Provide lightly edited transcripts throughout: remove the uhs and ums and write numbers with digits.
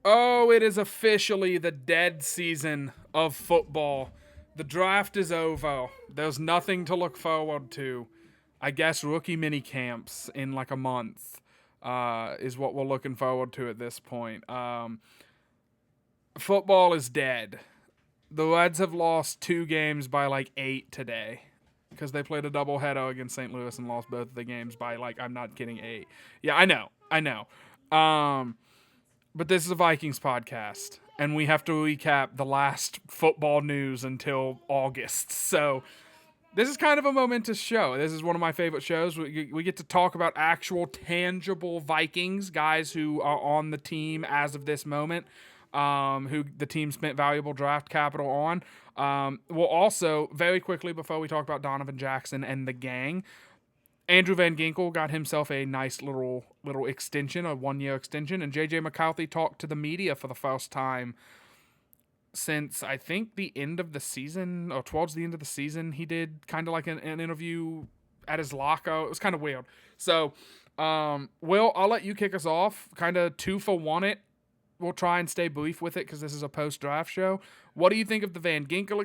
Oh, it is officially the dead season of football. The draft is over. There's nothing to look forward to. I guess rookie mini camps in like a month is what we're looking forward to at this point. Football is dead. The Reds have lost 2 games by like 8 today because they played a doubleheader against St. Louis and lost both of the games by like, I'm not kidding, 8. Yeah, I know. But this is a Vikings podcast, and we have to recap the last football news until August. So this is kind of a momentous show. This is one of my favorite shows. We get to talk about actual, tangible Vikings, guys who are on the team as of this moment, who the team spent valuable draft capital on. We'll also, very quickly before we talk about Donovan Jackson and the gang, Andrew Van Ginkel got himself a nice little extension, a 1-year extension, and JJ McCarthy talked to the media for the first time since I think the end of the season, or towards the end of the season. He did kind of like an interview at his locker. It was kind of weird. So, Will, I'll let you kick us off. Kind of 2 for 1 it. We'll try and stay brief with it because this is a post-draft show. What do you think of the Van Ginkel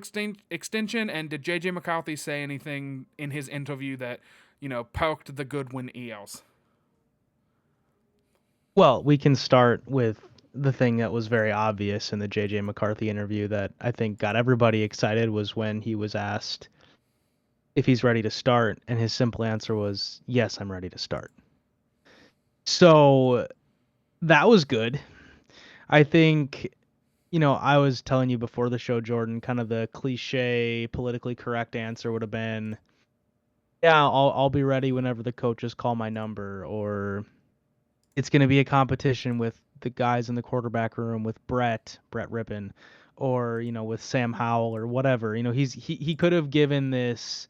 extension, and did JJ McCarthy say anything in his interview that, poked the Goodwin ears? Well, we can start with the thing that was very obvious in the JJ McCarthy interview that I think got everybody excited was when he was asked if he's ready to start, and his simple answer was, "Yes, I'm ready to start." So that was good. I think, I was telling you before the show, Jordan, kind of the cliche, politically correct answer would have been, "Yeah, I'll be ready whenever the coaches call my number," or it's going to be a competition with the guys in the quarterback room with Brett Rippon, or with Sam Howell or whatever. He could have given this,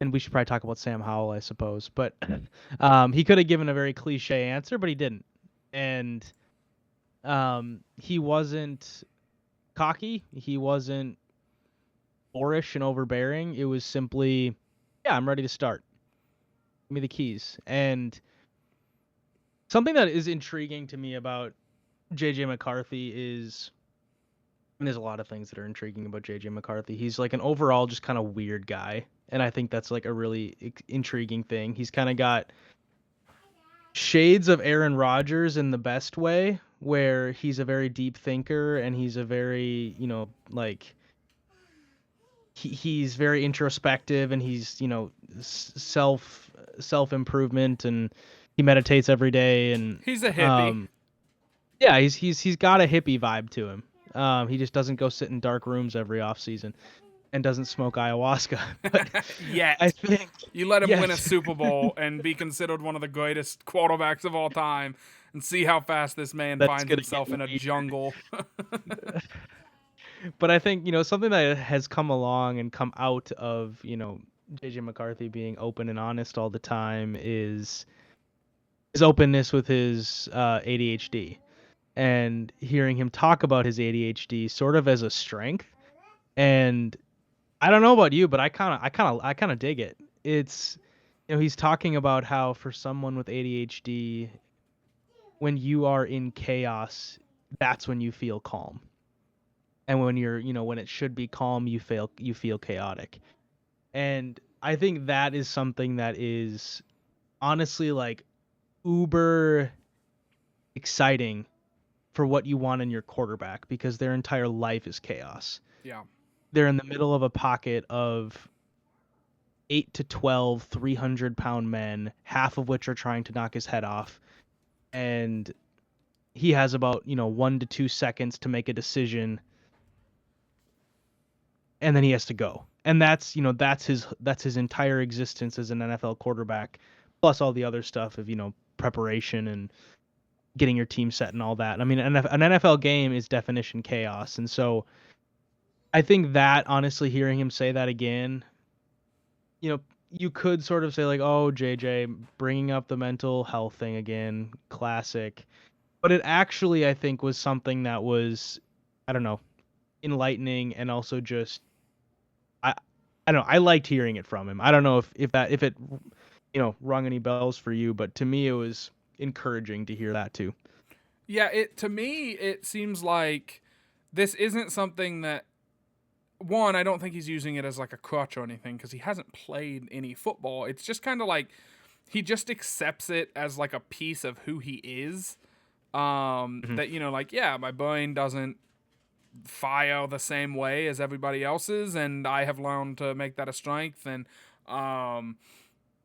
and we should probably talk about Sam Howell, I suppose, but he could have given a very cliche answer, but he didn't, and he wasn't cocky, he wasn't boorish and overbearing. It was simply, yeah, I'm ready to start. Give me the keys. And something that is intriguing to me about JJ McCarthy is, and there's a lot of things that are intriguing about JJ McCarthy. He's like an overall just kind of weird guy, and I think that's like a really intriguing thing. He's kind of got shades of Aaron Rodgers in the best way, where he's a very deep thinker and he's a very, like he's very introspective, and he's, self improvement, and he meditates every day, and He's a hippie. yeah, he's got a hippie vibe to him. He just doesn't go sit in dark rooms every off season and doesn't smoke ayahuasca. But I Yet. think, You let him win a yes, Super Bowl and be considered one of the greatest quarterbacks of all time, and see how fast this man that's finds gonna get himself in a weird. jungle. But I think, something that has come along and come out of, JJ McCarthy being open and honest all the time is his openness with his ADHD, and hearing him talk about his ADHD sort of as a strength. And I don't know about you, but I kind of dig it. It's, he's talking about how for someone with ADHD, when you are in chaos, that's when you feel calm. And when you're, when it should be calm, you feel chaotic. And I think that is something that is honestly like uber exciting for what you want in your quarterback, because their entire life is chaos. Yeah. They're in the middle of a pocket of 8 to 12 300-pound men, half of which are trying to knock his head off, and he has about 1 to 2 seconds to make a decision, and then he has to go. And that's his entire existence as an NFL quarterback, plus all the other stuff of preparation and getting your team set and all that. I mean, an NFL game is definition chaos, and so I think that, honestly, hearing him say that again, you could sort of say like, oh, JJ bringing up the mental health thing again, classic. But it actually, I think, was something that was, I don't know, enlightening, and also just, I I don't know, I liked hearing it from him. I don't know if it rung any bells for you, but to me it was encouraging to hear that too. Yeah, it to me it seems like this isn't something that one, I don't think he's using it as like a crutch or anything because he hasn't played any football. It's just kind of like he just accepts it as like a piece of who he is. Mhm. That like yeah, my brain doesn't fire the same way as everybody else's, and I have learned to make that a strength. And um,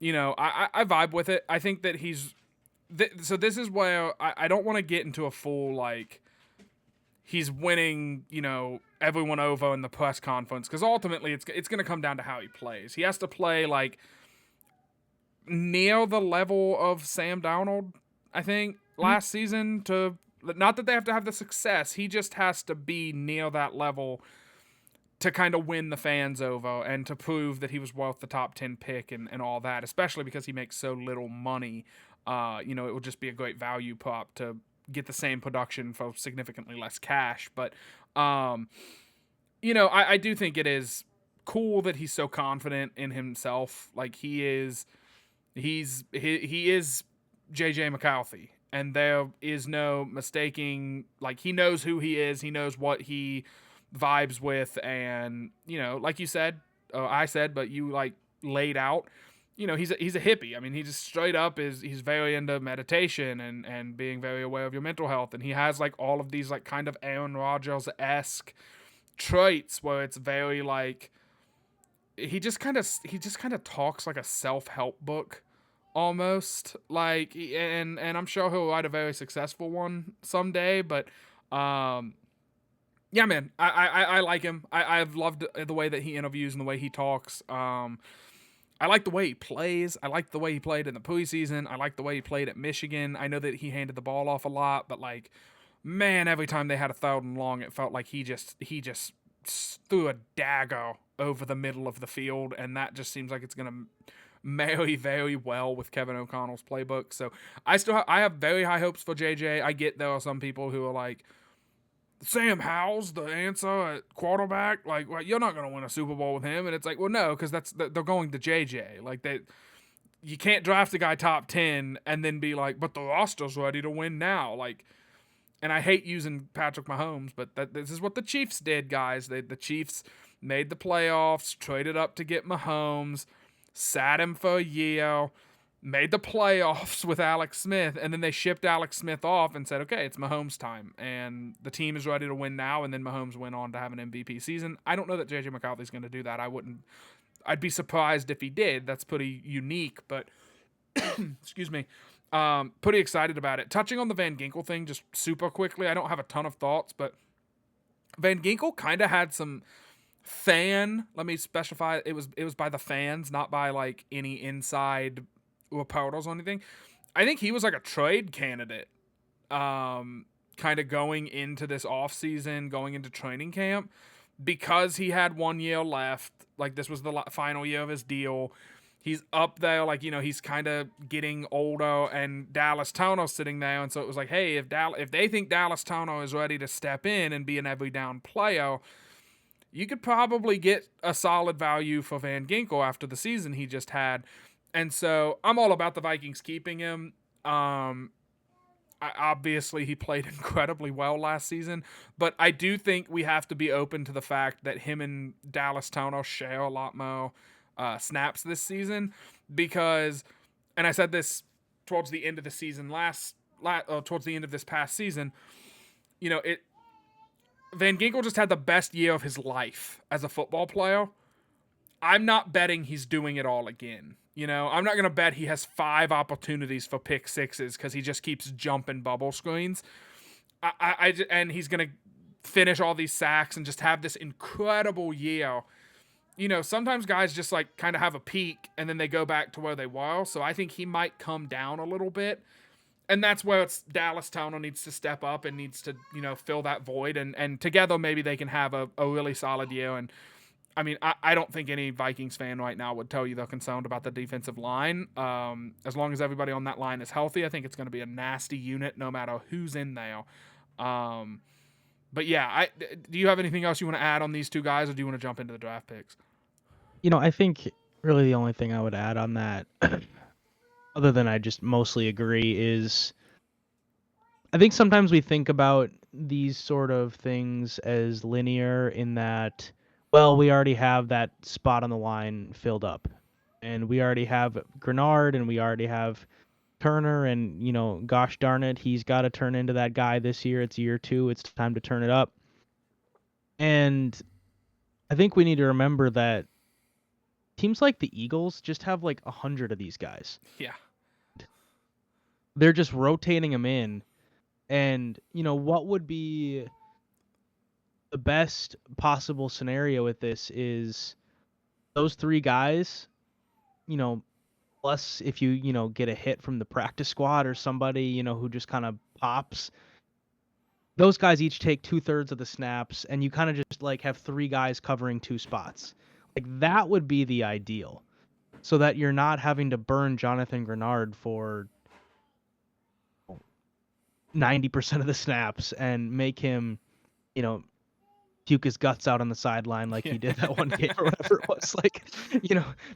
I vibe with it. I think that so this is where I don't want to get into a full like he's winning, everyone over in the press conference because ultimately it's going to come down to how he plays. He has to play like near the level of Sam Darnold, I think, Mhm. last season to not that they have to have the success. He just has to be near that level to kind of win the fans over and to prove that he was worth the top 10 pick and all that, especially because he makes so little money. It would just be a great value prop to get the same production for significantly less cash. But, I do think it is cool that he's so confident in himself. Like he is JJ McCarthy. And there is no mistaking, like, he knows who he is, he knows what he vibes with, and like you said, I said, but you like laid out. He's a hippie. I mean, he just straight up is he's very into meditation and being very aware of your mental health, and he has like all of these like kind of Aaron Rodgers esque traits where it's very like he just kind of talks like a self help book almost like and I'm sure he'll write a very successful one someday, but um yeah, man, I like him. I've loved the way that he interviews and the way he talks. I like the way he plays. I like the way he played in the preseason. I like the way he played at Michigan. I know that he handed the ball off a lot, but like, man, every time they had a third and long, it felt like he just threw a dagger over the middle of the field, and that just seems like it's gonna marry very well with Kevin O'Connell's playbook. So I have very high hopes for JJ. I get there are some people who are like, Sam Howell's the answer at quarterback. Like, well, you're not going to win a Super Bowl with him. And it's like, well, no, because they're going to JJ. Like you can't draft a guy top 10 and then be like, but the roster's ready to win now. Like, and I hate using Patrick Mahomes, but this is what the Chiefs did, guys. The Chiefs made the playoffs, traded up to get Mahomes, sat him for a year, made the playoffs with Alex Smith, and then they shipped Alex Smith off and said, okay, it's Mahomes' time. And the team is ready to win now, and then Mahomes went on to have an MVP season. I don't know that JJ McCarthy's going to do that. I'd be surprised if he did. That's pretty unique, but excuse me. Pretty excited about it. Touching on the Van Ginkel thing just super quickly, I don't have a ton of thoughts, but Van Ginkel kind of had some let me specify, it was by the fans, not by like any inside reporters or anything. I think he was like a trade candidate, kind of going into this off season, going into training camp, because he had 1 year left. Like this was the final year of his deal. He's up there, like he's kind of getting older, and Dallas Tono's sitting there, and so it was like, hey, if they think Dallas Tono is ready to step in and be an every down player, you could probably get a solid value for Van Ginkel after the season he just had. And so I'm all about the Vikings keeping him. Obviously, he played incredibly well last season, but I do think we have to be open to the fact that him and Dallas Tono share a lot more snaps this season because, and I said this towards the end of the season towards the end of this past season, it Van Ginkel just had the best year of his life as a football player. I'm not betting he's doing it all again. I'm not going to bet he has 5 opportunities for pick sixes because he just keeps jumping bubble screens. And he's going to finish all these sacks and just have this incredible year. Sometimes guys just like kind of have a peak and then they go back to where they were. So I think he might come down a little bit. And that's where it's Dallas Tono needs to step up and needs to, fill that void. And together maybe they can have a really solid year. And I mean, I don't think any Vikings fan right now would tell you they're concerned about the defensive line. As long as everybody on that line is healthy, I think it's going to be a nasty unit no matter who's in there. But yeah, do you have anything else you want to add on these two guys, or do you want to jump into the draft picks? I think really the only thing I would add on that, other than I just mostly agree, is I think sometimes we think about these sort of things as linear in that, well, we already have that spot on the line filled up. And we already have Grenard and we already have Turner. And, gosh darn it, he's got to turn into that guy this year. It's year 2. It's time to turn it up. And I think we need to remember that teams like the Eagles just have like 100 of these guys. Yeah. They're just rotating them in. And, what would be the best possible scenario with this is those 3 guys, you know, plus if you get a hit from the practice squad or somebody, who just kind of pops, those guys each take 2/3 of the snaps, and you kind of just like have 3 guys covering 2 spots. Like that would be the ideal, so that you're not having to burn Jonathan Grenard for 90% of the snaps and make him, you know, puke his guts out on the sideline like he did that one game or whatever it was. Like,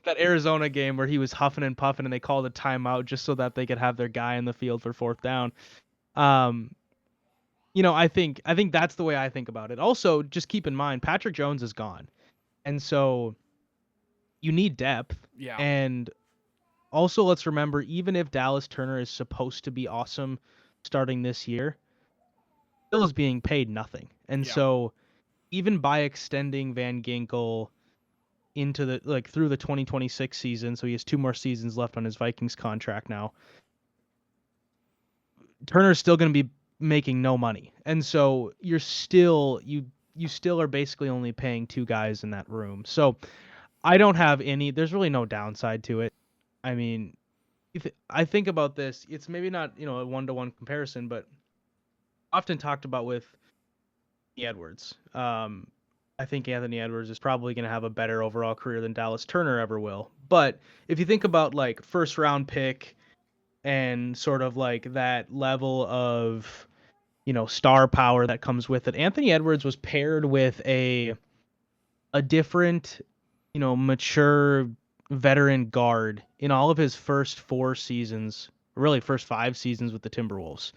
that Arizona game where he was huffing and puffing and they called a timeout just so that they could have their guy in the field for 4th down. I think that's the way I think about it. Also, just keep in mind Patrick Jones is gone. And so you need depth. Yeah. And also let's remember, even if Dallas Turner is supposed to be awesome starting this year, still is being paid nothing. And so even by extending Van Ginkel into through the 2026 season, so he has 2 more seasons left on his Vikings contract now, Turner's still going to be making no money. And so you still are basically only paying 2 guys in that room. So there's really no downside to it. I mean, I think about this, it's maybe not, a 1-to-1 comparison, but often talked about with Edwards. I think Anthony Edwards is probably going to have a better overall career than Dallas Turner ever will. But if you think about like 1st round pick and sort of like that level of, star power that comes with it, Anthony Edwards was paired with a different, mature veteran guard in all of his first 4 seasons, really first 5 seasons with the Timberwolves.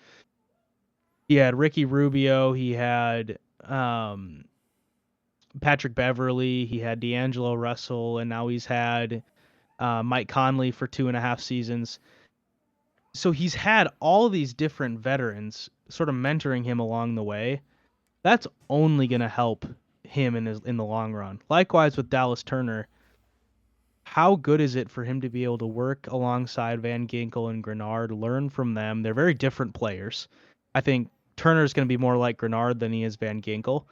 He had Ricky Rubio, he had Patrick Beverly, he had D'Angelo Russell, and now he's had Mike Conley for 2.5 seasons. So he's had all these different veterans sort of mentoring him along the way. That's only going to help him in the long run. Likewise with Dallas Turner, how good is it for him to be able to work alongside Van Ginkel and Grenard, learn from them? They're very different players. I think Turner's going to be more like Grenard than he is Van Ginkel.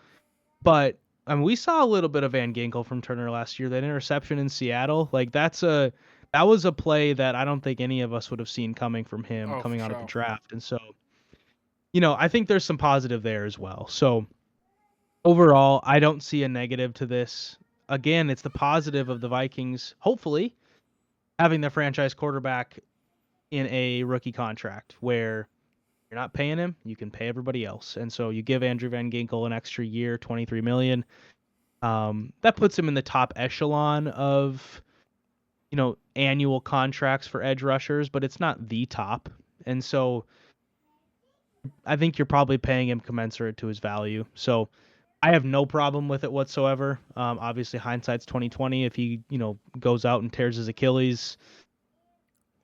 But we saw a little bit of Van Ginkel from Turner last year. That interception in Seattle, like that was a play that I don't think any of us would have seen coming from him coming out of the draft. And so, I think there's some positive there as well. So overall, I don't see a negative to this. Again, it's the positive of the Vikings, hopefully, having their franchise quarterback in a rookie contract where you're not paying him, you can pay everybody else. And so you give Andrew Van Ginkel an extra year, $23 million. That puts him in the top echelon of, annual contracts for edge rushers, but it's not the top. And so I think you're probably paying him commensurate to his value. So I have no problem with it whatsoever. Obviously hindsight's 2020. If he, goes out and tears his Achilles,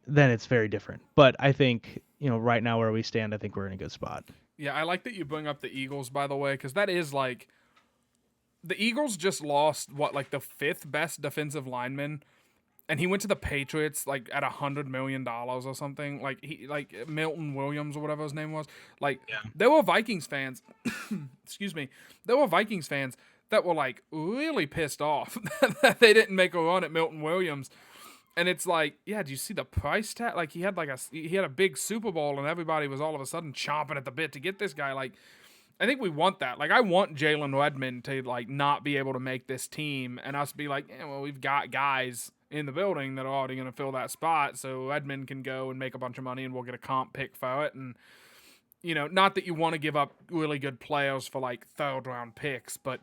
then it's very different. But I think, right now where we stand, I think we're in a good spot. Yeah, I like that you bring up the Eagles, by the way, because that is like the Eagles just lost like the 5th best defensive lineman, and he went to the Patriots like at $100 million or something. Like Milton Williams or whatever his name was. Like there were Vikings fans. Excuse me. There were Vikings fans that were like really pissed off that they didn't make a run at Milton Williams. And it's like, yeah, do you see the price tag? Like he had a big Super Bowl, and everybody was all of a sudden chomping at the bit to get this guy. Like, I think we want that. Like, I want Jalen Redmond to like not be able to make this team, and us be like, yeah, well, we've got guys in the building that are already going to fill that spot, so Redmond can go and make a bunch of money, and we'll get a comp pick for it. And not that you want to give up really good players for like 3rd round picks, but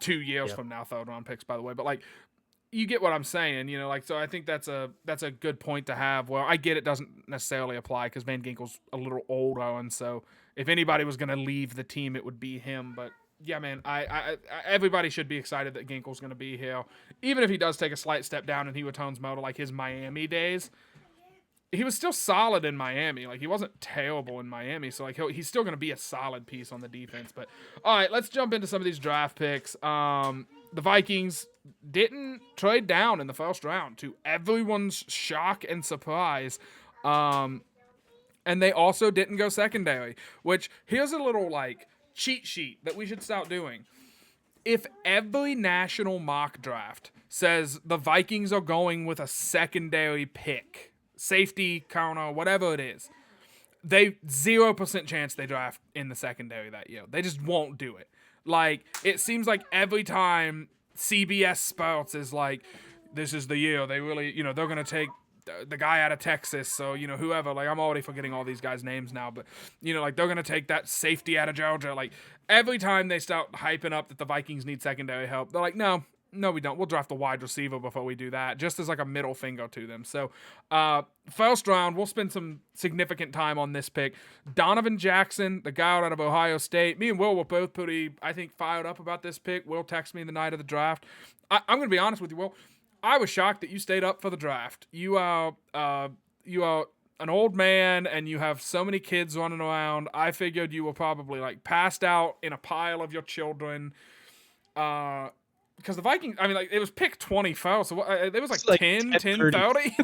2 years from now, 3rd round picks, by the way, but like. you get what I'm saying, like so. I think that's a good point to have. Well, I get it doesn't necessarily apply because Van Ginkel's a little older, and so if anybody was going to leave the team, it would be him. But yeah, man, everybody should be excited that Ginkel's going to be here, even if he does take a slight step down and he returns more to like his Miami days. He was still solid in Miami. Like he wasn't terrible in Miami. So like he's still going to be a solid piece on the defense. But all right, let's jump into some of these draft picks. The Vikings didn't trade down in the first round to everyone's shock and surprise. And they also didn't go secondary, which here's a little like cheat sheet that we should start doing. If every national mock draft says the Vikings are going with a secondary pick, safety, corner, whatever it is, they 0% chance they draft in the secondary that year. They just won't do it. Like it seems like every time CBS Sports is like, this is the year they really, they're gonna take the guy out of Texas, so whoever. Like I'm already forgetting all these guys' names now, but like they're gonna take that safety out of Georgia. Like every time they start hyping up that the Vikings need secondary help, they're like, no, we don't. We'll draft a wide receiver before we do that, just as like a middle finger to them. So, first round, we'll spend some significant time on this pick. Donovan Jackson, the guy out of Ohio State. Me and Will were both pretty, I think, fired up about this pick. Will texted me the night of the draft. I'm going to be honest with you, Will. I was shocked that you stayed up for the draft. You are an old man and you have so many kids running around. I figured you were probably like passed out in a pile of your children. Because the Vikings, I mean, like, it was pick 21st, so it was like 10, 30.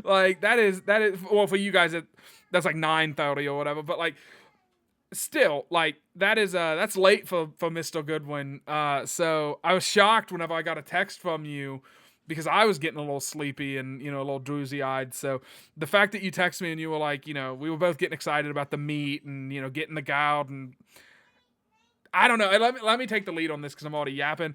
like that is, well, for you guys, that's like 9:30 or whatever, but like, still, like, that's late for Mr. Goodwin. So I was shocked whenever I got a text from you because I was getting a little sleepy and, a little drowsy-eyed. So the fact that you texted me and you were like, we were both getting excited about the meet and, getting the gout and I don't know. Let me take the lead on this because I'm already yapping.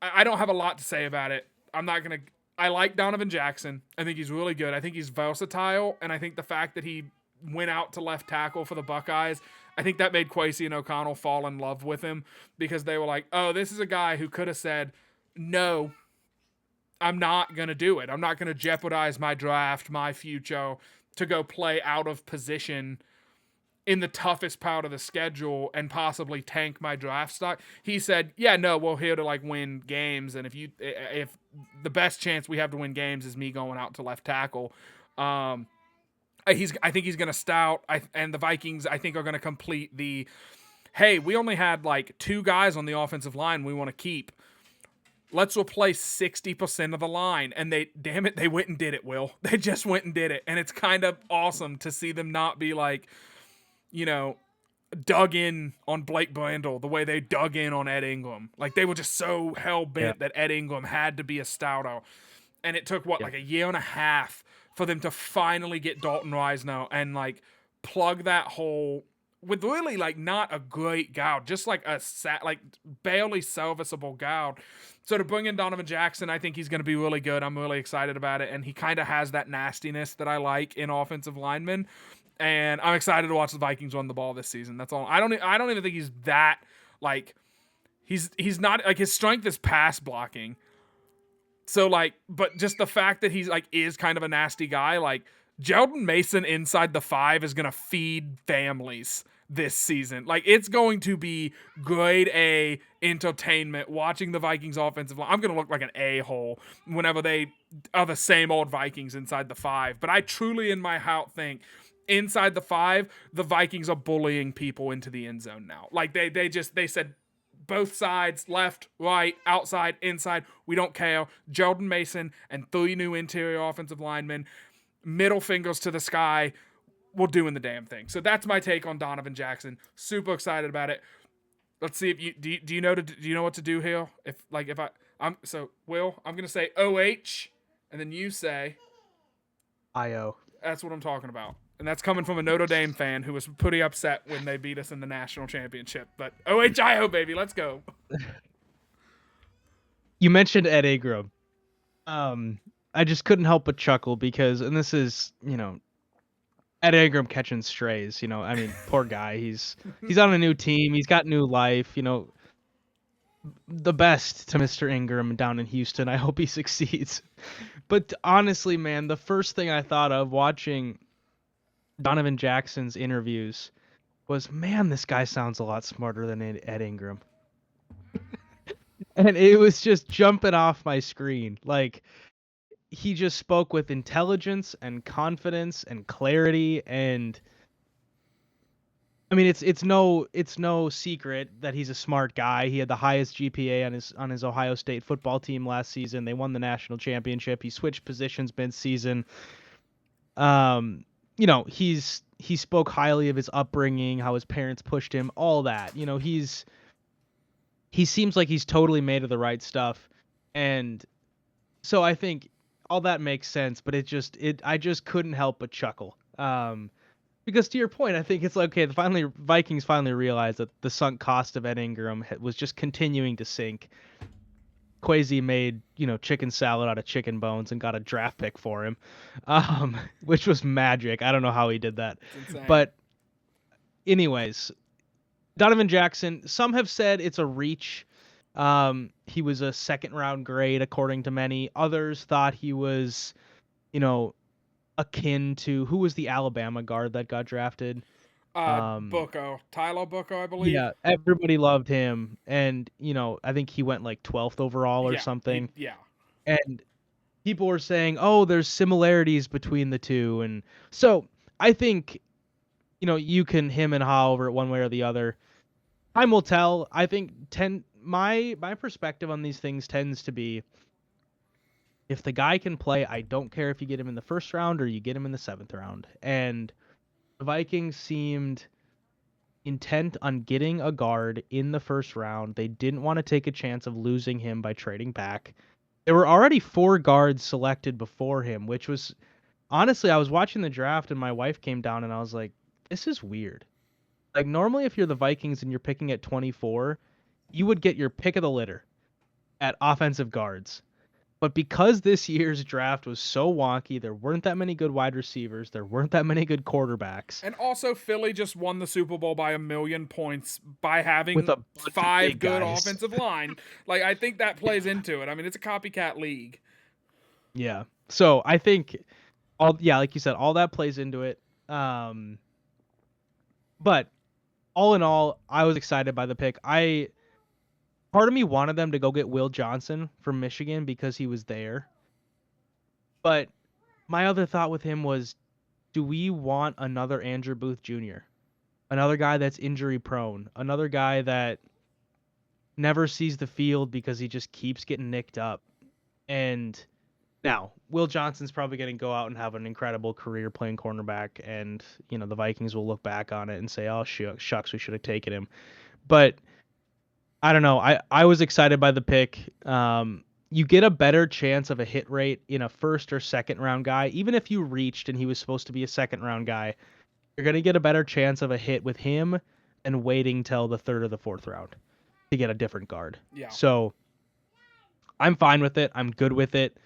I don't have a lot to say about it. I'm not going to... I like Donovan Jackson. I think he's really good. I think he's versatile, and I think the fact that he went out to left tackle for the Buckeyes, I think that made Kwesi and O'Connell fall in love with him because they were like, oh, this is a guy who could have said, no, I'm not going to do it. I'm not going to jeopardize my draft, my future, to go play out of position in the toughest part of the schedule and possibly tank my draft stock. He said, yeah, no, we're here to like win games. And if the best chance we have to win games is me going out to left tackle, I think he's going to stout. And the Vikings, I think, are going to complete the, hey, we only had like 2 guys on the offensive line we want to keep. Let's replace 60% of the line. And they went and did it, Will. They just went and did it. And it's kind of awesome to see them not be like, dug in on Blake Brandel the way they dug in on Ed Ingram. Like, they were just so hell-bent that Ed Ingram had to be a stouter. And it took, like a year and a half for them to finally get Dalton Risner and, like, plug that hole with really, like, not a great guard, just like a barely serviceable guard. So to bring in Donovan Jackson, I think he's going to be really good. I'm really excited about it. And he kind of has that nastiness that I like in offensive linemen. And I'm excited to watch the Vikings run the ball this season. That's all. I don't even think he's that, like, he's not, like, his strength is pass blocking. So, like, but just the fact that he's, like, is kind of a nasty guy, like, Jeldon Mason inside the 5 is going to feed families this season. Like, it's going to be grade A entertainment watching the Vikings offensive line. I'm going to look like an a-hole whenever they are the same old Vikings inside the 5. But I truly, in my heart, think inside the 5, the Vikings are bullying people into the end zone now. Like, they said both sides, left, right, outside, inside, we don't care. Jeldon Mason and 3 new interior offensive linemen, middle fingers to the sky, we're doing the damn thing. So that's my take on Donovan Jackson. Super excited about it. Let's see if you do you know what to do here? Will, I'm gonna say OH, and then you say IO. That's what I'm talking about. And that's coming from a Notre Dame fan who was pretty upset when they beat us in the national championship. But OHIO, baby, let's go. You mentioned Ed Ingram. I just couldn't help but chuckle because, and this is, Ed Ingram catching strays. I mean, poor guy. He's on a new team. He's got new life. the best to Mr. Ingram down in Houston. I hope he succeeds. But honestly, man, the first thing I thought of watching Donovan Jackson's interviews was, man, this guy sounds a lot smarter than Ed Ingram. And it was just jumping off my screen. Like, he just spoke with intelligence and confidence and clarity, and I mean it's no secret that he's a smart guy. He had the highest GPA on his Ohio State football team last season. They won the national championship. He switched positions mid-season. Um, he spoke highly of his upbringing, how his parents pushed him, all that. He seems like he's totally made of the right stuff. And so I think all that makes sense, but I just couldn't help but chuckle. Because to your point, I think it's like, okay, the Vikings finally realized that the sunk cost of Ed Ingram was just continuing to sink. Kwesi made, chicken salad out of chicken bones and got a draft pick for him, which was magic. I don't know how he did that. It's insane. But anyways, Donovan Jackson, some have said it's a reach. He was a second round grade, according to many. Others thought he was, you know, akin to, who was the Alabama guard that got drafted? Um, Bucco, Tyler Bucco, I believe. yeah, everybody loved him. And, I think he went like 12th overall or Yeah, something. yeah. And people were saying, oh, there's similarities between the two. And so I think, you can him and haw over it one way or the other. Time will tell. I think my perspective on these things tends to be, if the guy can play, I don't care if you get him in the first round or you get him in the seventh round. And the Vikings seemed intent on getting a guard in the first round. They didn't want to take a chance of losing him by trading back. There were already 4 guards selected before him, which was, honestly, I was watching the draft and my wife came down and I was like, this is weird. Like, normally if you're the Vikings and you're picking at 24, you would get your pick of the litter at offensive guards. But because this year's draft was so wonky, there weren't that many good wide receivers, there weren't that many good quarterbacks, And also, Philly just won the Super Bowl by 1,000,000 points by with having a bunch of 5 big good guys. offensive line. Like, I think that plays into it. I mean, it's a copycat league. Yeah. So I think like you said, all that plays into it. But all in all, I was excited by the pick. Part of me wanted them to go get Will Johnson from Michigan because he was there. But my other thought with him was, do we want another Andrew Booth Jr.? Another guy that's injury prone, another guy that never sees the field because he just keeps getting nicked up. And now, Will Johnson's probably going to go out and have an incredible career playing cornerback, and the Vikings will look back on it and say, "Oh shucks, we should have taken him." But I don't know. I was excited by the pick. You get a better chance of a hit rate in a first or second round guy, even if you reached and he was supposed to be a second round guy. You're going to get a better chance of a hit with him than waiting till the third or the fourth round to get a different guard. Yeah. So I'm fine with it. I'm good with it.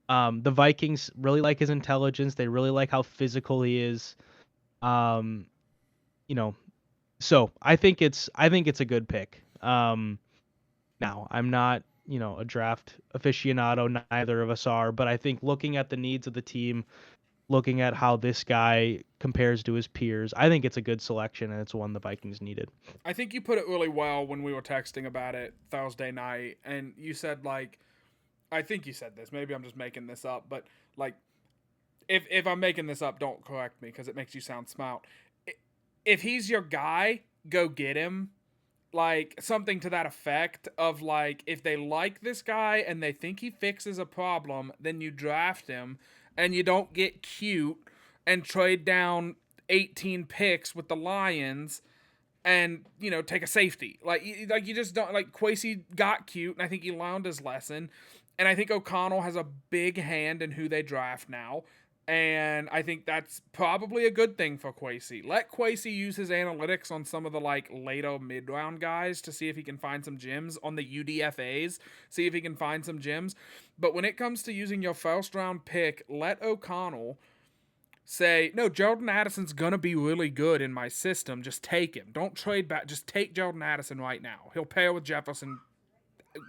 The Vikings really like his intelligence. They really like how physical he is. Um, you know, so I think it's a good pick. Now I'm not, a draft aficionado. Neither of us are, but I think looking at the needs of the team, looking at how this guy compares to his peers, I think it's a good selection and it's one the Vikings needed. I think you put it really well when we were texting about it Thursday night, and you said, like, I think you said this. Maybe I'm just making this up, but like, if I'm making this up, don't correct me because it makes you sound smart. If he's your guy, go get him. Like, something to that effect of, like, if they like this guy and they think he fixes a problem, then you draft him and you don't get cute and trade down 18 picks with the Lions and, take a safety. Like you just don't, like, Kwesi got cute and I think he learned his lesson. And I think O'Connell has a big hand in who they draft now. And I think that's probably a good thing for Kwesi. Let Kwesi use his analytics on some of the, like, later mid-round guys to see if he can find some gems on the UDFAs. See if he can find some gems. But when it comes to using your first round pick, let O'Connell say, no, Jordan Addison's gonna be really good in my system. Just take him. Don't trade back. Just take Jordan Addison right now. He'll pair with Jefferson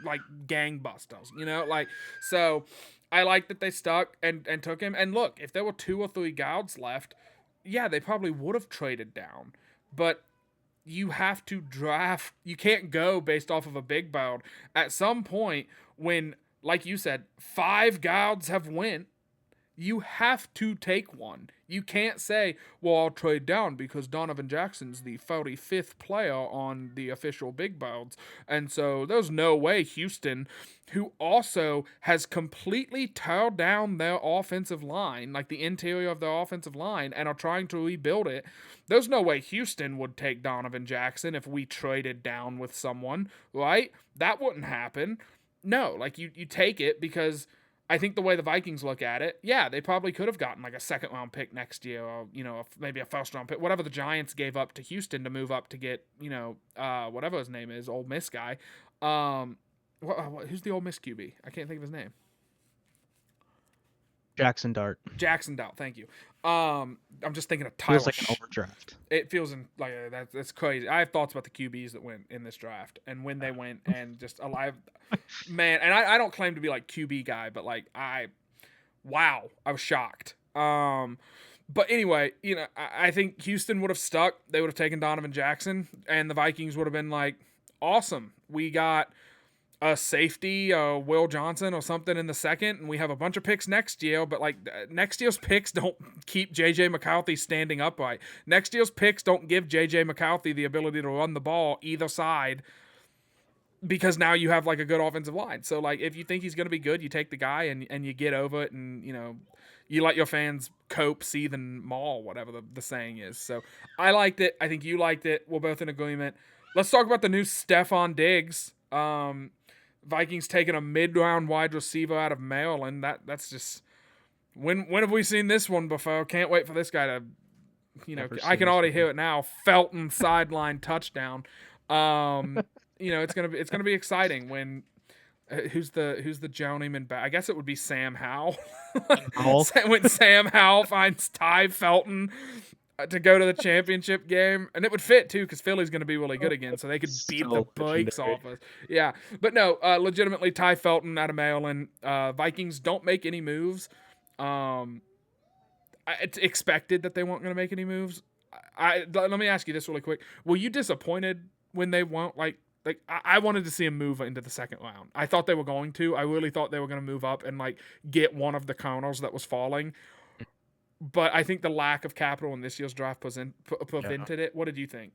like gangbusters, like so. I like that they stuck and took him. And look, if there were 2 or 3 guards left, yeah, they probably would have traded down. But you have to draft. You can't go based off of a big build. At some point, when, like you said, 5 guards have went, you have to take one. You can't say, well, I'll trade down because Donovan Jackson's the 45th player on the official big builds. And so there's no way Houston, who also has completely torn down their offensive line, like the interior of their offensive line, and are trying to rebuild it, there's no way Houston would take Donovan Jackson if we traded down with someone, right? That wouldn't happen. No, like you take it because I think the way the Vikings look at it, yeah, they probably could have gotten like a second round pick next year, or maybe a first round pick, whatever the Giants gave up to Houston to move up to get whatever his name is, Ole Miss guy. Who's the Ole Miss QB? I can't think of his name. Jackson Dart. Jackson Dart, thank you. I'm just thinking of Tyler. Feels like an overdraft. It feels like that's crazy. I have thoughts about the QBs that went in this draft and when they went and just alive, man. And I don't claim to be like QB guy, but like wow, I was shocked. But anyway, I think Houston would have stuck. They would have taken Donovan Jackson, and the Vikings would have been like, awesome. We got a safety, Will Johnson or something in the second, and we have a bunch of picks next year, but like next year's picks don't keep JJ McCarthy standing upright. Next year's picks don't give JJ McCarthy the ability to run the ball either side, because now you have like a good offensive line. So like if you think he's going to be good, you take the guy and you get over it, and you let your fans cope, seethe, and maul, whatever the saying is. So I liked it. I think you liked it. We're both in agreement. Let's talk about the new Stephon Diggs. Vikings taking a mid-round wide receiver out of Maryland. That's just when have we seen this one before? Can't wait for this guy to, I can already hear it now. Felton sideline touchdown. It's gonna be exciting when who's the journeyman back? I guess it would be Sam Howell. When Sam Howell finds Ty Felton to go to the championship game, and it would fit too because Philly's going to be really good again, so they could beat the brakes off us. Yeah, but no, legitimately, Ty Felton out of Maryland. Vikings don't make any moves. It's expected that they weren't going to make any moves. Let me ask you this really quick: were you disappointed when they won't like? I wanted to see them move into the second round. I thought they were going to. I really thought they were going to move up and like get one of the corners that was falling. But I think the lack of capital in this year's draft prevented it. What did you think?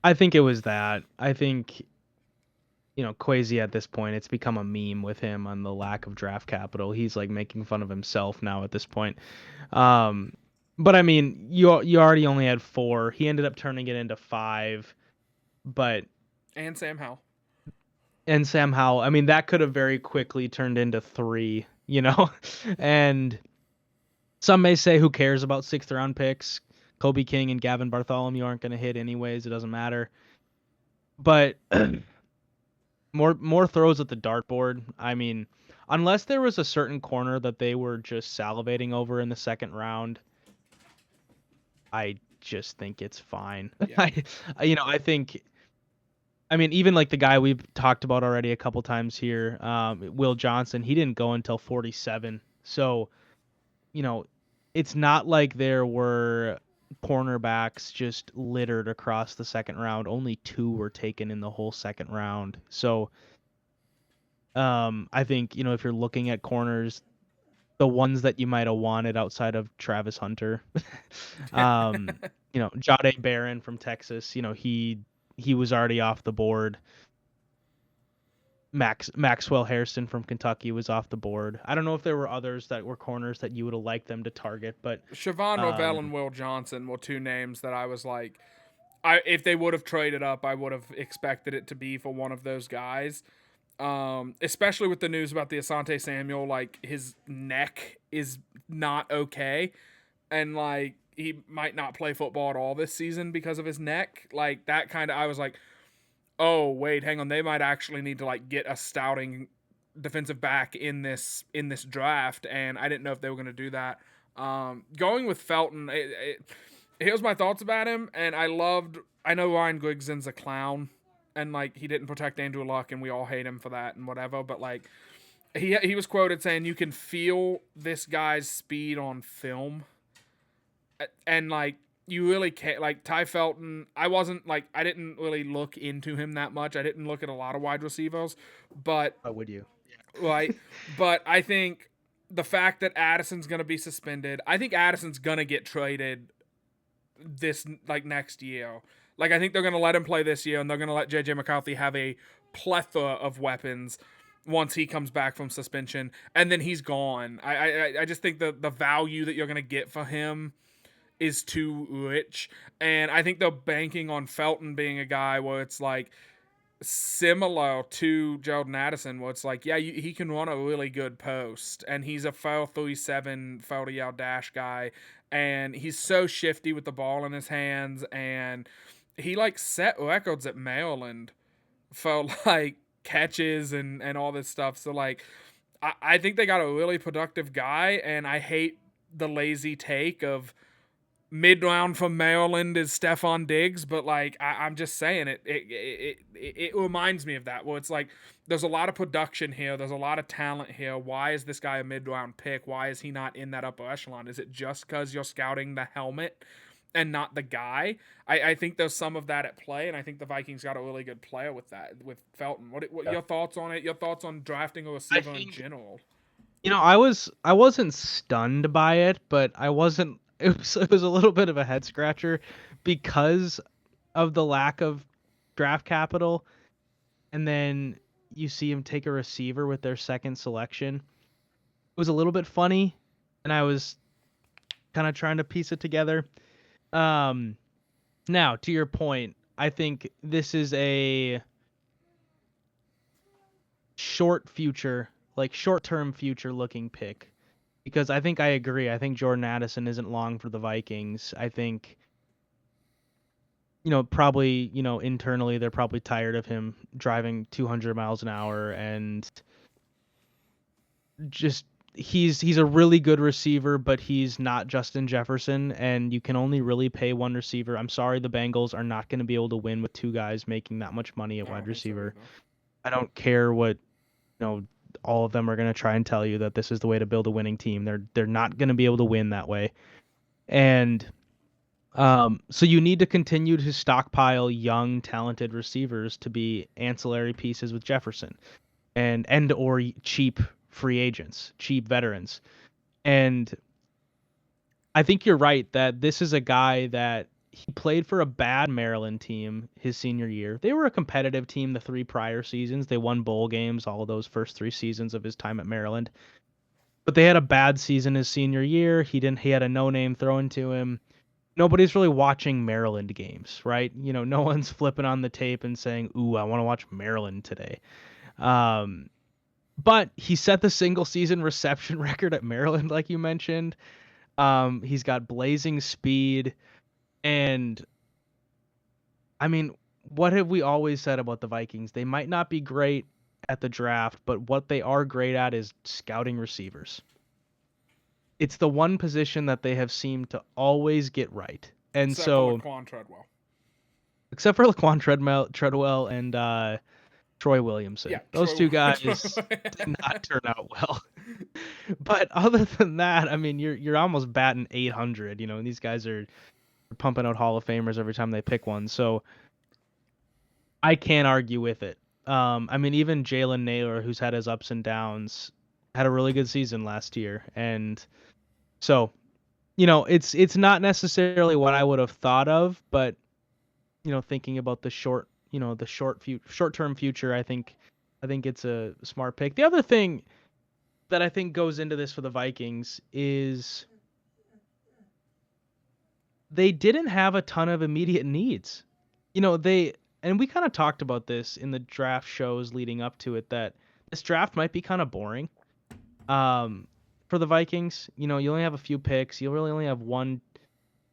I think it was that. I think, Kwesi at this point, it's become a meme with him on the lack of draft capital. He's like making fun of himself now at this point. But I mean, you already only had 4. He ended up turning it into 5. But and Sam Howell. I mean, that could have very quickly turned into 3. And some may say, who cares about 6th round picks? Kobe King and Gavin Bartholomew aren't going to hit anyways. It doesn't matter. But more throws at the dartboard. I mean, unless there was a certain corner that they were just salivating over in the second round, I just think it's fine. Yeah. I think. I mean, even like the guy we've talked about already a couple times here, Will Johnson, he didn't go until 47. So, it's not like there were cornerbacks just littered across the second round. Only 2 were taken in the whole second round. So, I think, if you're looking at corners, the ones that you might have wanted outside of Travis Hunter, Jahdae Barron from Texas, he was already off the board. Maxwell Hairston from Kentucky was off the board. I don't know if there were others that were corners that you would have liked them to target, but Siobhan Rovell and Will Johnson were 2 names that I was like, if they would have traded up, I would have expected it to be for one of those guys. Especially with the news about the Asante Samuel, like his neck is not okay, and like he might not play football at all this season because of his neck. Like that kind of, I was like, oh wait, hang on, they might actually need to like get a stouting defensive back in this draft, and I didn't know if they were going to do that. Going with Felton, here's my thoughts about him, and I know Ryan Griggson's a clown, and like he didn't protect Andrew Luck, and we all hate him for that and whatever. But like he was quoted saying you can feel this guy's speed on film, and like you really can't like Ty Felton. I wasn't like I didn't really look into him that much. I didn't look at a lot of wide receivers, but How would you? like, but I think the fact that Addison's gonna be suspended, I think Addison's gonna get traded this like next year. Like I think they're gonna let him play this year, and they're gonna let JJ McCarthy have a plethora of weapons once he comes back from suspension, and then he's gone. I just think the value that you're gonna get for him is too rich, and I think they're banking on Felton being a guy where it's like similar to Jordan Addison, where it's like, yeah, he can run a really good post, and he's a 4.37 40-yard dash guy, and he's so shifty with the ball in his hands, and he like set records at Maryland for like catches and all this stuff. So like, I think they got a really productive guy, and I hate the lazy take of mid round from Maryland is Stephon Diggs, but like I'm just saying it reminds me of that. Where it's like there's a lot of production here, there's a lot of talent here. Why is this guy a mid round pick? Why is he not in that upper echelon? Is it just because you're scouting the helmet and not the guy? I think there's some of that at play, and I think the Vikings got a really good player with that with Felton. What Yeah. your thoughts on it? Your thoughts on drafting a I receiver in think general? I wasn't stunned by it, but I wasn't. It was a little bit of a head scratcher because of the lack of draft capital, and then you see him take a receiver with their second selection. It was a little bit funny, and I was kind of trying to piece it together. Um, Now to your point, I think this is a short-term future looking pick because I think I agree. I think Jordan Addison isn't long for the Vikings. I think probably, internally they're probably tired of him driving 200 miles an hour and just he's a really good receiver, but he's not Justin Jefferson, and you can only really pay one receiver. I'm sorry, the Bengals are not going to be able to win with two guys making that much money at I wide don't think so receiver. either. I don't care what all of them are going to try and tell you that this is the way to build a winning team. They're not going to be able to win that way. And so you need to continue to stockpile young, talented receivers to be ancillary pieces with Jefferson and or cheap free agents, cheap veterans. And I think you're right that this is a guy that he played for a bad Maryland team his senior year. They were a competitive team the three prior seasons. They won bowl games all of those first three seasons of his time at Maryland. But they had a bad season his senior year. He had a no-name thrown to him. Nobody's really watching Maryland games, right? No one's flipping on the tape and saying, "Ooh, I want to watch Maryland today." Um, but he set the single season reception record at Maryland, like you mentioned. He's got blazing speed, and I mean, what have we always said about the Vikings? They might not be great at the draft, but what they are great at is scouting receivers. It's the one position that they have seemed to always get right. And Except for so, Laquan Treadwell. except for Laquan Treadwell and Troy Yeah, Williamson, those Troy. two guys did not turn out well. But other than that, I mean, you're almost batting 800. And these guys are pumping out Hall of Famers every time they pick one. So I can't argue with it. I mean, even Jalen Naylor, who's had his ups and downs, had a really good season last year, and so it's not necessarily what I would have thought of, but thinking about the short-term future, I think it's a smart pick. The other thing that I think goes into this for the Vikings is they didn't have a ton of immediate needs. They and we kind of talked about this in the draft shows leading up to it that this draft might be kind of boring. For the Vikings, you only have a few picks. You really only have one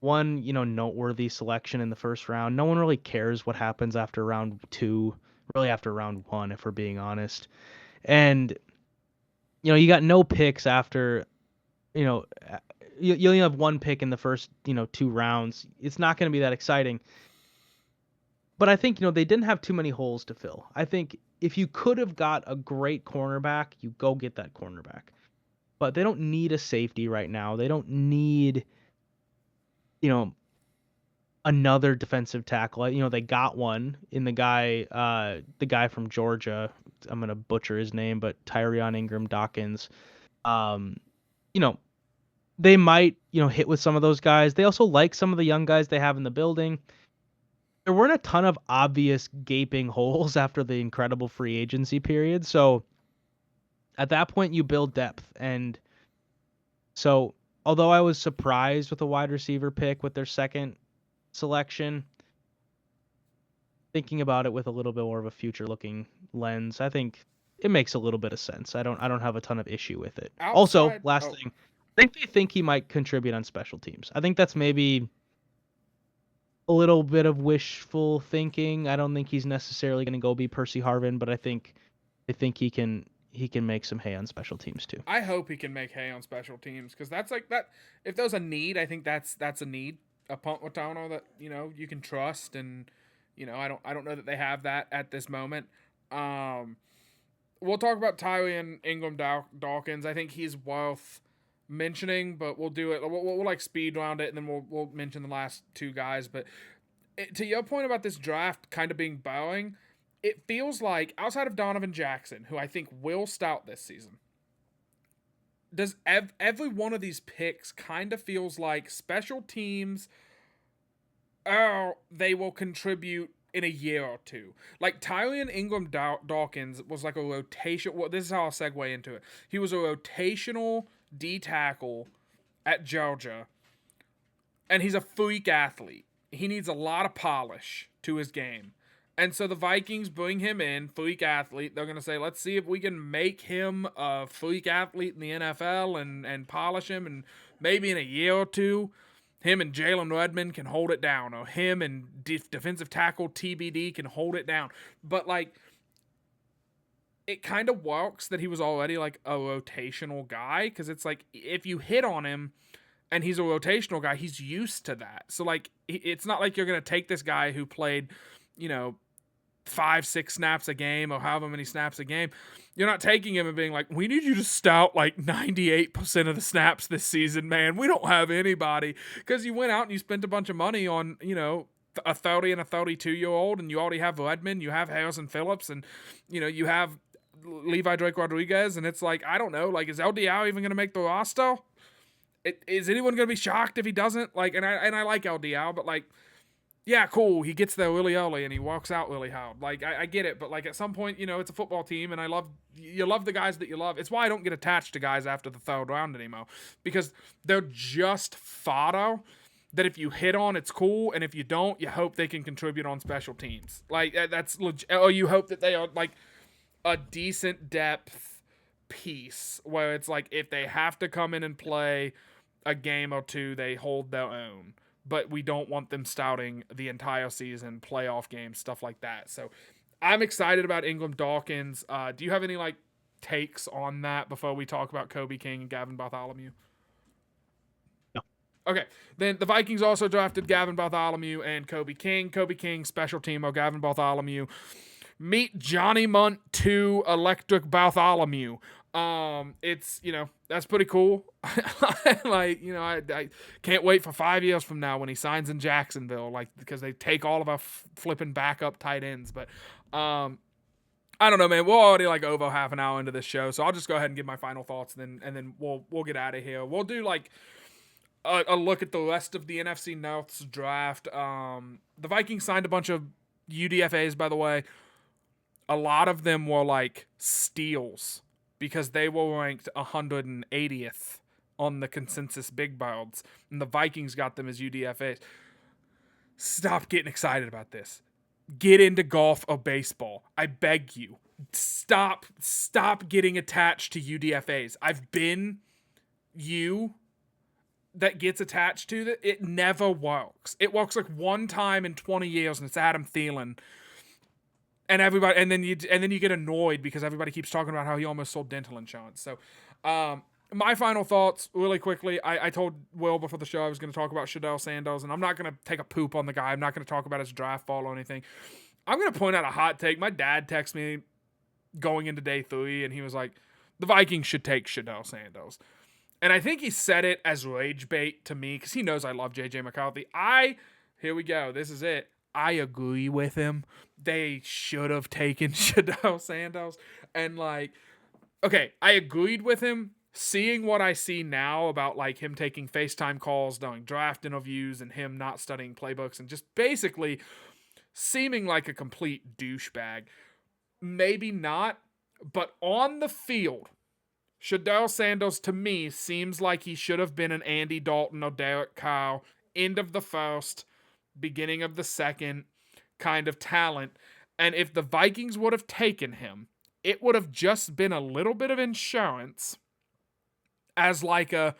noteworthy selection in the first round. No one really cares what happens after round 2, really after round 1 if we're being honest. And you got no picks after, you know, you only have one pick in the first, 2 rounds. It's not going to be that exciting. But I think, they didn't have too many holes to fill. I think if you could have got a great cornerback, you go get that cornerback. But they don't need a safety right now. They don't need, you know, another defensive tackle. They got one in the guy from Georgia. I'm gonna butcher his name, but Tyrion Ingram Dawkins. Um, you know, they might, hit with some of those guys. They also like some of the young guys they have in the building. There weren't a ton of obvious gaping holes after the incredible free agency period. So at that point, you build depth. And so, although I was surprised with a wide receiver pick with their second selection, thinking about it with a little bit more of a future looking lens, I think it makes a little bit of sense. I don't have a ton of issue with it. Also, Outside, last oh, thing, I think they think he might contribute on special teams. I think that's maybe a little bit of wishful thinking. I don't think he's necessarily going to go be Percy Harvin, but I think he can make some hay on special teams too. I hope he can make hay on special teams because that's like that. If there's a need, I think that's a need. A punt Watano that you can trust, and I don't know that they have that at this moment. Um, we'll talk about Tyrion Ingram Dawkins. I think he's worth mentioning, but we'll do it. We'll like speed round it, and then we'll mention the last two guys. But to your point about this draft kind of being bowing, it feels like outside of Donovan Jackson, who I think will stout this season, does every one of these picks kind of feels like special teams. Oh, they will contribute in a year or two. Like Tyrion Ingram Dawkins was like a rotation. Well, this is how I'll segue into it. He was a rotational D tackle at Georgia, and he's a freak athlete. He needs a lot of polish to his game. And so the Vikings bring him in, freak athlete. They're going to say, let's see if we can make him a freak athlete in the NFL and polish him. And maybe in a year or two, him and Jalen Redmond can hold it down. Or him and defensive tackle TBD can hold it down. But, like, it kind of works that he was already, like, a rotational guy. Because it's like, if you hit on him and he's a rotational guy, he's used to that. So, like, it's not like you're going to take this guy who played, 5-6 snaps a game or however many snaps a game. You're not taking him and being like, we need you to stout like 98% of the snaps this season, man. We don't have anybody. Because you went out and you spent a bunch of money on, a 30 and a 32-year-old, and you already have Redmond, you have Harrison Phillips, and, you have Levi Drake Rodriguez, and it's like, I don't know, like, is LDL even going to make the roster? Is anyone going to be shocked if he doesn't? Like, and I like LDL, but like, yeah, cool. He gets there really early and he walks out really hard. Like, I get it, but like at some point, it's a football team, and you love the guys that you love. It's why I don't get attached to guys after the third round anymore, because they're just fodder that if you hit on, it's cool, and if you don't, you hope they can contribute on special teams. Like that's legit, or you hope that they are like a decent depth piece where it's like if they have to come in and play a game or two, they hold their own. But we don't want them stouting the entire season, playoff games, stuff like that. So I'm excited about Ingram Dawkins. Do you have any like takes on that before we talk about Kobe King and Gavin Bartholomew? No. Okay. Then the Vikings also drafted Gavin Bartholomew and Kobe King. Kobe King, special teamer. Gavin Bartholomew. Meet Johnny Munt 2 Electric Bartholomew. It's, that's pretty cool. Like, I can't wait for 5 years from now when he signs in Jacksonville, like, because they take all of our flipping backup tight ends. But, I don't know, man. We're already like over half an hour into this show, so I'll just go ahead and give my final thoughts, and then we'll get out of here. We'll do like a look at the rest of the NFC North's draft. The Vikings signed a bunch of UDFAs, by the way. A lot of them were like steals, because they were ranked 180th on the consensus big boards, and the Vikings got them as UDFAs. Stop getting excited about this. Get into golf or baseball. I beg you. Stop getting attached to UDFAs. I've been you that gets attached to that. It never works. It works like one time in 20 years, and it's Adam Thielen. And everybody, and then you get annoyed because everybody keeps talking about how he almost sold dental insurance. So, my final thoughts really quickly. I told Will before the show I was going to talk about Shadell Sandos, and I'm not going to take a poop on the guy. I'm not going to talk about his draft fall or anything. I'm going to point out a hot take. My dad texted me going into day 3, and he was like, the Vikings should take Shadell Sandos. And I think he said it as rage bait to me because he knows I love J.J. McCarthy. Here we go. This is it. I agree with him. They should have taken Shadell Sandos. And like, okay, I agreed with him. Seeing what I see now about like him taking FaceTime calls, doing draft interviews, and him not studying playbooks, and just basically seeming like a complete douchebag. Maybe not, but on the field, Shadell Sandos to me seems like he should have been an Andy Dalton or Derek Carr, end of the first, beginning of the second kind of talent. And if the Vikings would have taken him, it would have just been a little bit of insurance as like a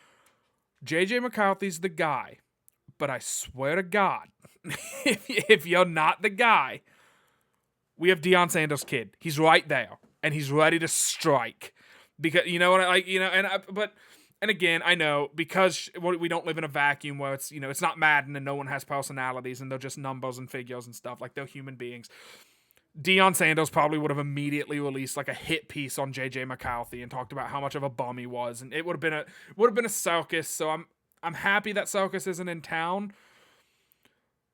JJ McCarthy's the guy. But I swear to God, if you're not the guy, we have Deion Sanders' kid. He's right there, and he's ready to strike. Because you know what I like, and again, I know because we don't live in a vacuum where it's it's not Madden and no one has personalities and they're just numbers and figures and stuff, like they're human beings. Deion Sanders probably would have immediately released like a hit piece on JJ McCarthy and talked about how much of a bum he was, and it would have been a circus. So I'm happy that circus isn't in town.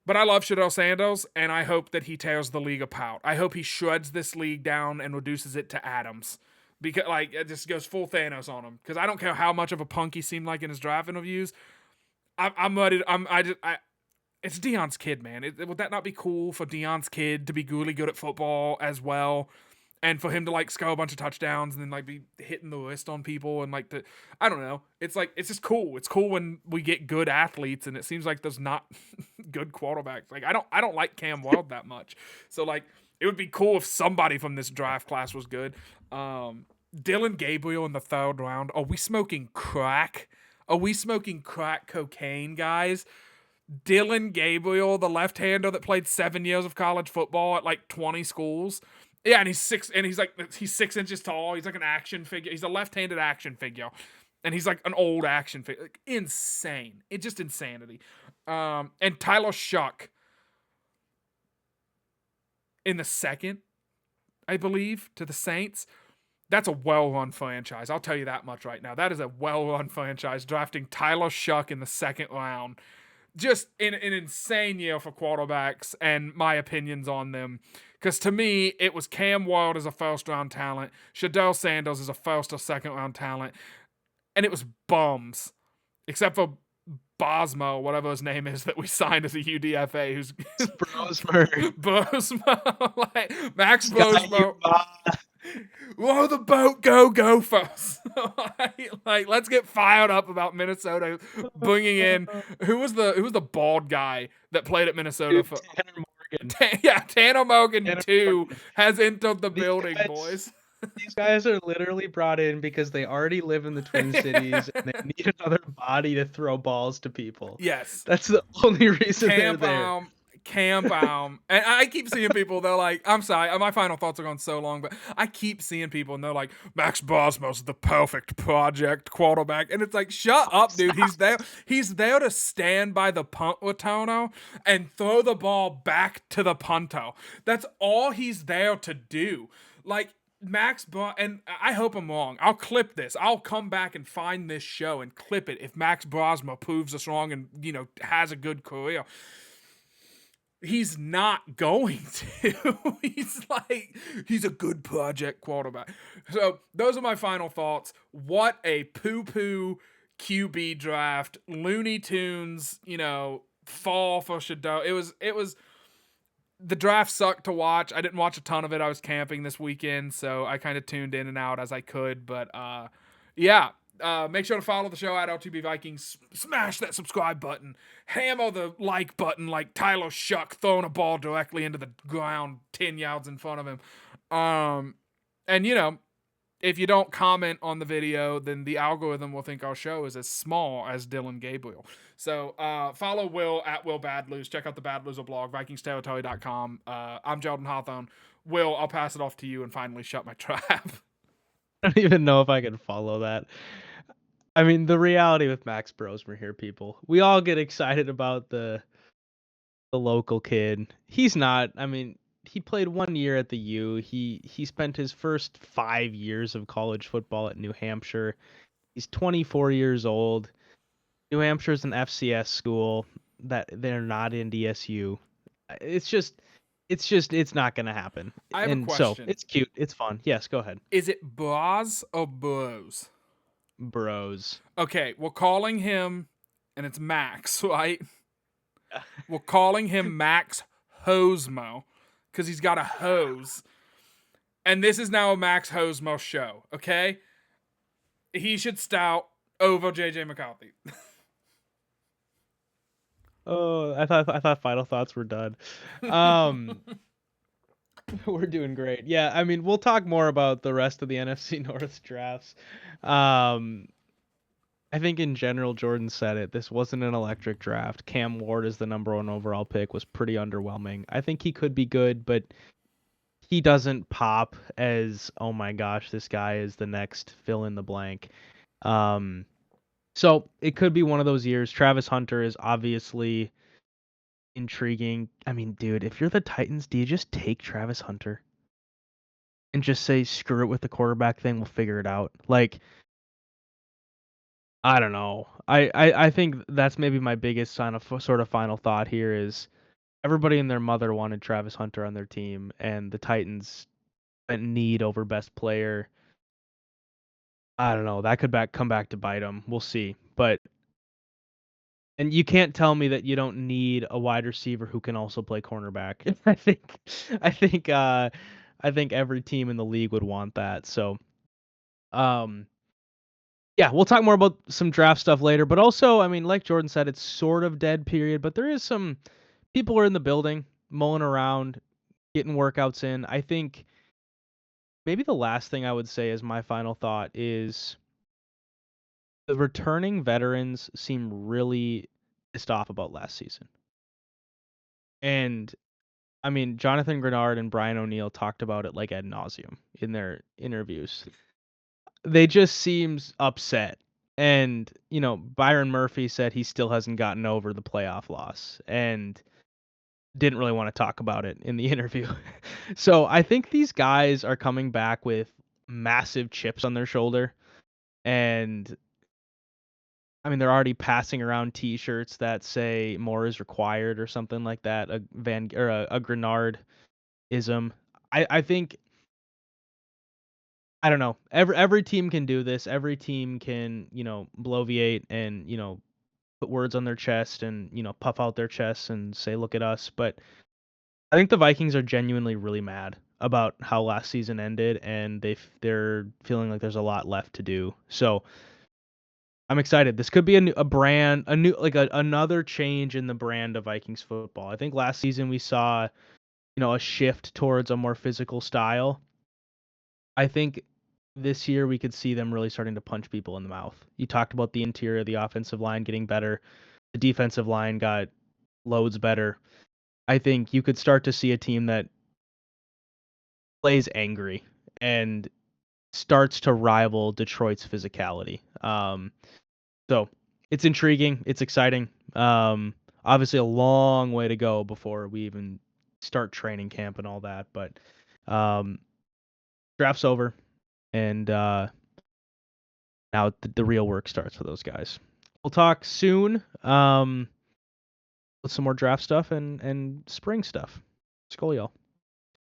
But I love Shadell Sandos, and I hope that he tears the league apart. I hope he shreds this league down and reduces it to atoms. Because like it just goes full Thanos on him. Because I don't care how much of a punk he seemed like in his draft interviews. I'm ready. It's Deion's kid, man. Would that not be cool for Deion's kid to be really good at football as well, and for him to like score a bunch of touchdowns and then like be hitting the wrist on people and like I don't know. It's like it's just cool. It's cool when we get good athletes, and it seems like there's not good quarterbacks. Like I don't like Cam Ward that much, so like it would be cool if somebody from this draft class was good. Dylan Gabriel in the 3rd round. Are we smoking crack? Are we smoking crack cocaine, guys? Dylan Gabriel, the left-hander that played 7 years of college football at like 20 schools. Yeah, and he's 6 inches tall. He's like an action figure. He's a left-handed action figure. And he's like an old action figure. Like, insane. It's just insanity. And Tyler Shuck in the 2nd, I believe, to the Saints. That's a well-run franchise. I'll tell you that much right now. That is a well-run franchise, drafting Tyler Shuck in the 2nd round. Just an insane year for quarterbacks and my opinions on them. Because to me, it was Cam Ward as a first-round talent, Shadell Sandos as a first or second-round talent, and it was bums. Except for Bosmo, whatever his name is, that we signed as a UDFA, who's Bosmo, like Max Bosmo. Whoa, the boat go first. like, let's get fired up about Minnesota bringing in who was the bald guy that played at Minnesota for Tanner Morgan. Tanner Morgan Tanner 2 Morgan. has entered the These building, guys- boys. These guys are literally brought in because they already live in the Twin Cities and they need another body to throw balls to people. Yes. That's the only reason they're there. Camp and I keep seeing people, they're like, I'm sorry, my final thoughts are going so long, but I keep seeing people and they're like, Max Bosmo's the perfect project quarterback, and it's like, shut up, dude. He's there to stand by the punt returner and throw the ball back to the punter. That's all he's there to do. Like, and I hope I'm wrong. I'll clip this. I'll come back and find this show and clip it if Max Bosmo proves us wrong and, has a good career. He's not going to. He's a good project quarterback. So those are my final thoughts. What a poo-poo QB draft. Looney Tunes, fall for Shadell. It was the draft sucked to watch. I didn't watch a ton of it. I was camping this weekend, so I kind of tuned in and out as I could. But yeah. Make sure to follow the show at LTB Vikings. Smash that subscribe button. Hammer the like button like Tyler Shuck throwing a ball directly into the ground 10 yards in front of him. And if you don't comment on the video, then the algorithm will think our show is as small as Dylan Gabriel. So follow Will at Will Badloose. Check out the Bad Loser blog, VikingsTerritory.com. I'm Jordan Hawthorne. Will, I'll pass it off to you and finally shut my trap. I don't even know if I can follow that. I mean, the reality with Max Brosmer here, people. We all get excited about the local kid. He's not. I mean, he played 1 year at the U. He spent his first 5 years of college football at New Hampshire. He's 24 years old. New Hampshire's an FCS school that they're not in DSU. It's just it's not gonna happen. I have a And so question. it's cute. It's fun. Yes, go ahead. Is it Boaz or Bose? Bros. Okay, we're calling him, and it's Max, right? We're calling him Max Hosmo because he's got a hose. And this is now a Max Hosmo show, okay? He should stout over JJ McCarthy. Oh, I thought final thoughts were done. Um we're doing great. Yeah, I mean, we'll talk more about the rest of the NFC North drafts. Um I think in general, Jordan said it. This wasn't an electric draft. Cam Ward as the number one overall pick was pretty underwhelming. I think he could be good, but he doesn't pop as, oh my gosh, this guy is the next fill in the blank. Um, so it could be one of those years. Travis Hunter is obviously intriguing. I mean, dude, if you're the Titans, do you just take Travis Hunter and just say, screw it with the quarterback thing, we'll figure it out? Like, I don't know. I think that's maybe my biggest sort of final thought here is everybody and their mother wanted Travis Hunter on their team, and the Titans went need over best player. I don't know. That could come back to bite them. We'll see. But and you can't tell me that you don't need a wide receiver who can also play cornerback. I think I think every team in the league would want that. So um yeah, we'll talk more about some draft stuff later, but also, I mean, like Jordan said, it's sort of dead period, but there is some people are in the building, mulling around, getting workouts in. I think maybe the last thing I would say as my final thought is the returning veterans seem really pissed off about last season. And I mean, Jonathan Grenard and Brian O'Neill talked about it like ad nauseum in their interviews. They just seems upset. And, Byron Murphy said he still hasn't gotten over the playoff loss and didn't really want to talk about it in the interview. So I think these guys are coming back with massive chips on their shoulder. And I mean, they're already passing around T-shirts that say "more is required" or something like that. A Grenard ism. I think I don't know. Every team can do this. Every team can bloviate and put words on their chest and puff out their chests and say look at us. But I think the Vikings are genuinely really mad about how last season ended, and they're feeling like there's a lot left to do. So I'm excited. This could be a brand, another change in the brand of Vikings football. I think last season we saw, a shift towards a more physical style. I think this year we could see them really starting to punch people in the mouth. You talked about the interior of the offensive line getting better. The defensive line got loads better. I think you could start to see a team that plays angry and starts to rival Detroit's physicality. So it's intriguing. It's exciting. Obviously a long way to go before we even start training camp and all that. But draft's over, and now the real work starts for those guys. We'll talk soon with some more draft stuff and spring stuff. Skol, y'all.